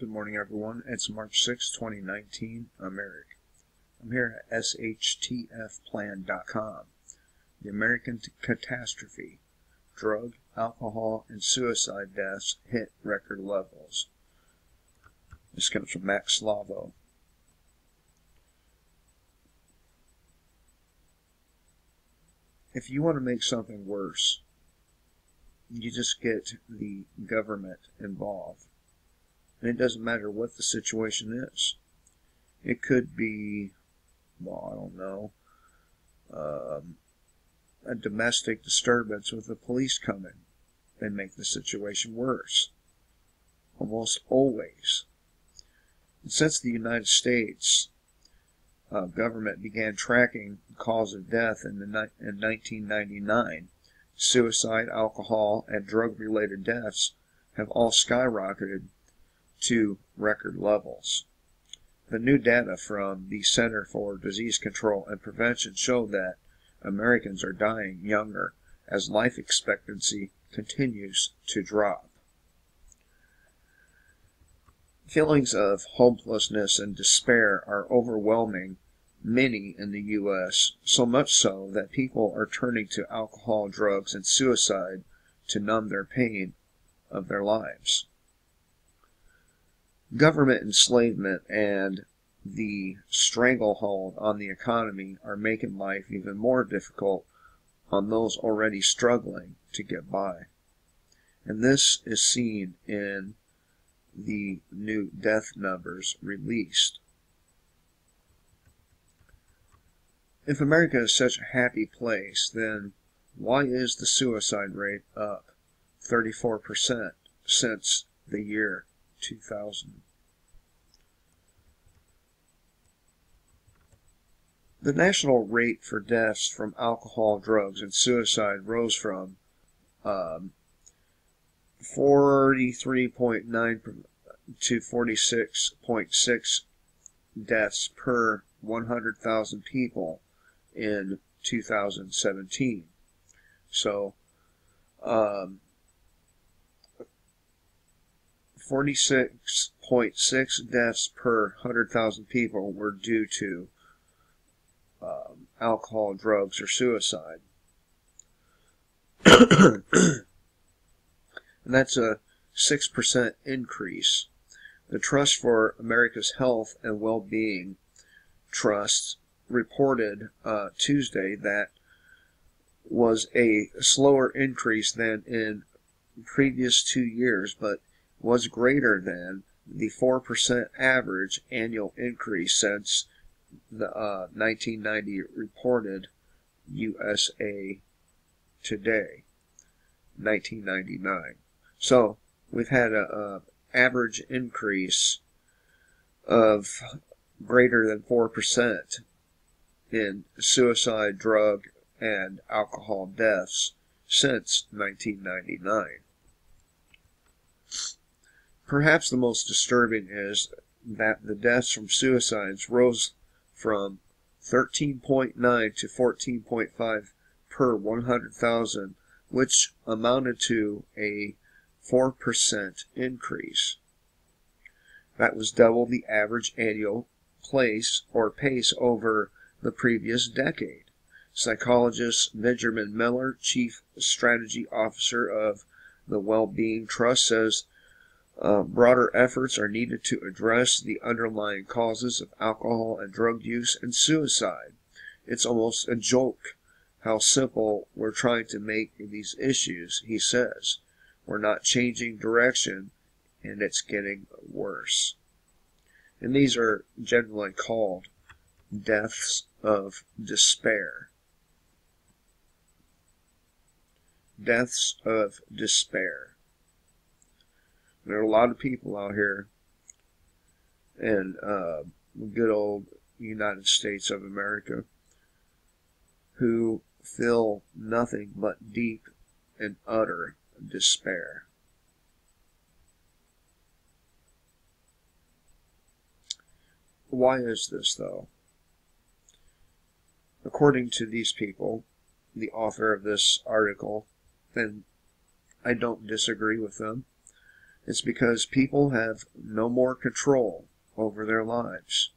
Good morning, everyone. It's March 6, 2019. I'm Eric. I'm here at shtfplan.com. The American catastrophe. Drug, alcohol, and suicide deaths hit record levels. This comes from Max Slavo. If you want to make something worse, you just get the government involved. And it doesn't matter what the situation is. It could be, well, I don't know, a domestic disturbance with the police coming and make the situation worse. Almost always. And since the United States government began tracking the cause of death in 1999, suicide, alcohol, and drug-related deaths have all skyrocketed to record levels. The new data from the Center for Disease Control and Prevention show that Americans are dying younger as life expectancy continues to drop. Feelings of hopelessness and despair are overwhelming many in the U.S., so much so that people are turning to alcohol, drugs, and suicide to numb their pain of their lives. Government enslavement and the stranglehold on the economy are making life even more difficult on those already struggling to get by. And this is seen in the new death numbers released. If America is such a happy place, then why is the suicide rate up 34% since the year 2000? The national rate for deaths from alcohol, drugs, and suicide rose from 43.9 to 46.6 deaths per 100,000 people in 2017. So, 46.6 deaths per 100,000 people were due to alcohol, drugs, or suicide. And that's a 6% increase. The Trust for America's Health and Well-Being Trust reported Tuesday that was a slower increase than in previous 2 years, but was greater than the 4% average annual increase since the 1990 reported USA Today, 1999. So we've had an average increase of greater than 4% in suicide, drug, and alcohol deaths since 1999. Perhaps the most disturbing is that the deaths from suicides rose from 13.9 to 14.5 per 100,000, which amounted to a 4% increase. That was double the average annual pace over the previous decade. Psychologist Benjamin Miller, Chief Strategy Officer of the Well-Being Trust, says broader efforts are needed to address the underlying causes of alcohol and drug use and suicide. It's almost a joke how simple we're trying to make these issues, he says. We're not changing direction, and it's getting worse. And these are generally called deaths of despair. Deaths of despair. There are a lot of people out here in good old United States of America who feel nothing but deep and utter despair. Why is this, though? According to these people, the author of this article, and I don't disagree with them, It's because people have no more control over their lives.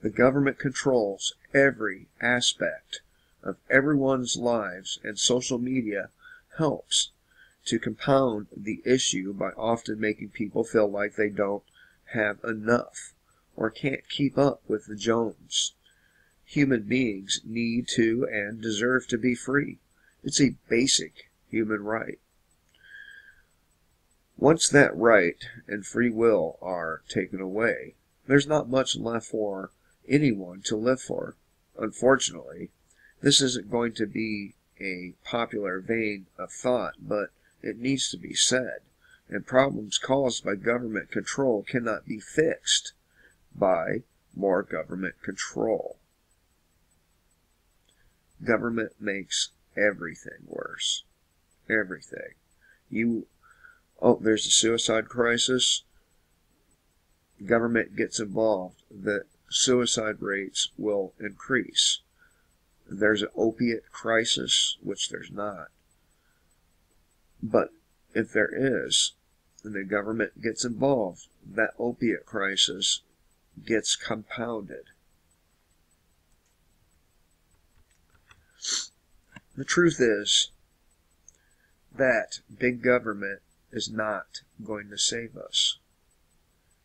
The government controls every aspect of everyone's lives, and social media helps to compound the issue by often making people feel like they don't have enough or can't keep up with the Joneses. Human beings need to and deserve to be free. It's a basic human right. Once that right and free will are taken away, there's not much left for anyone to live for. Unfortunately, this isn't going to be a popular vein of thought, but it needs to be said, and problems caused by government control cannot be fixed by more government control. Government makes everything worse. Everything. There's a suicide crisis. Government gets involved. The suicide rates will increase. There's an opiate crisis, which there's not. But if there is, and the government gets involved, that opiate crisis gets compounded. The truth is that big government is not going to save us.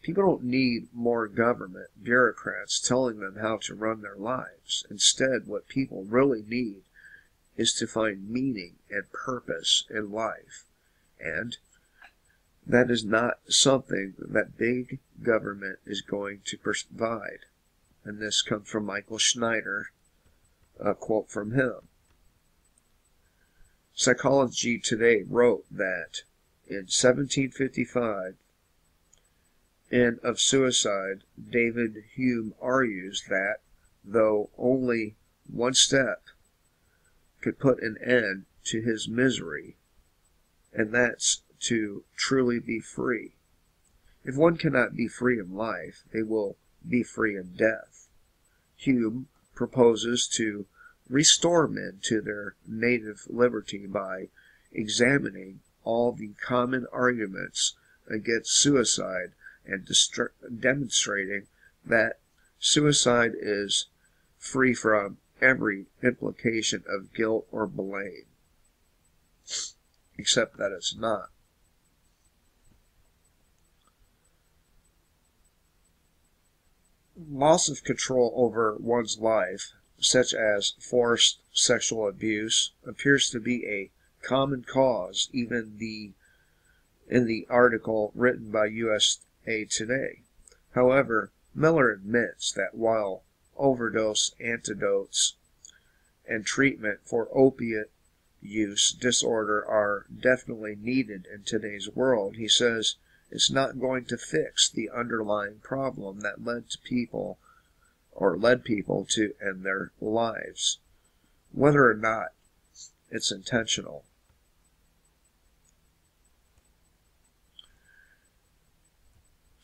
People don't need more government bureaucrats telling them how to run their lives. Instead, what people really need is to find meaning and purpose in life. And that is not something that big government is going to provide. And this comes from Michael Schneider, a quote from him. Psychology Today wrote that in 1755, and of suicide, David Hume argues that, though only one step could put an end to his misery, and that's to truly be free. If one cannot be free in life, they will be free in death. Hume proposes to restore men to their native liberty by examining all the common arguments against suicide and demonstrating that suicide is free from every implication of guilt or blame, except that it's not. Loss of control over one's life, such as forced sexual abuse, appears to be a common cause, even in the article written by USA Today. However, Miller admits that while overdose antidotes and treatment for opiate use disorder are definitely needed in today's world, he says it's not going to fix the underlying problem that led people to end their lives, whether or not it's intentional.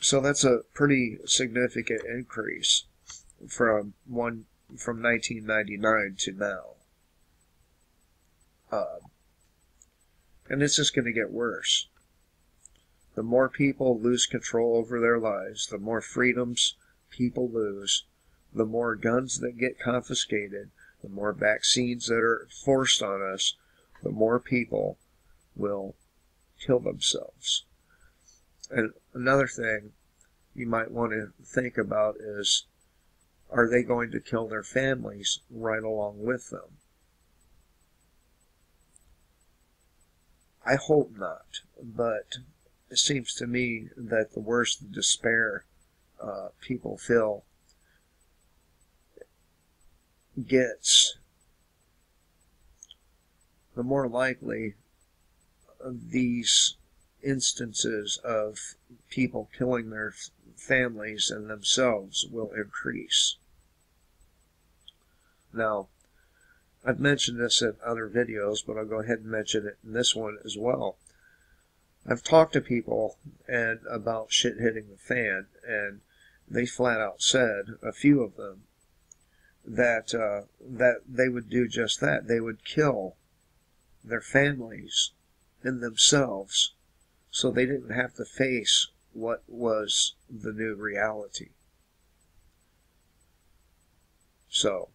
So that's a pretty significant increase from 1999 to now. And it's just going to get worse. The more people lose control over their lives, the more freedoms people lose, the more guns that get confiscated, the more vaccines that are forced on us, the more people will kill themselves. And another thing you might want to think about is, are they going to kill their families right along with them? I hope not, but it seems to me that the worse the despair people feel gets, the more likely these instances of people killing their families and themselves will increase. Now, I've mentioned this in other videos, but I'll go ahead and mention it in this one as well. I've talked to people about shit hitting the fan, and they flat out said, a few of them, that they would do just that. They would kill their families and themselves so they didn't have to face what was the new reality. So,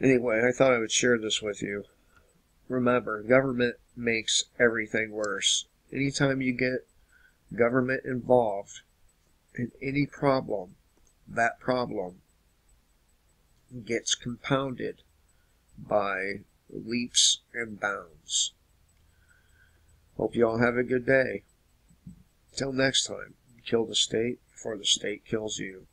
anyway, I thought I would share this with you. Remember, government makes everything worse. Anytime you get government involved in any problem, that problem gets compounded by leaps and bounds. Hope you all have a good day. Till next time, kill the state before the state kills you.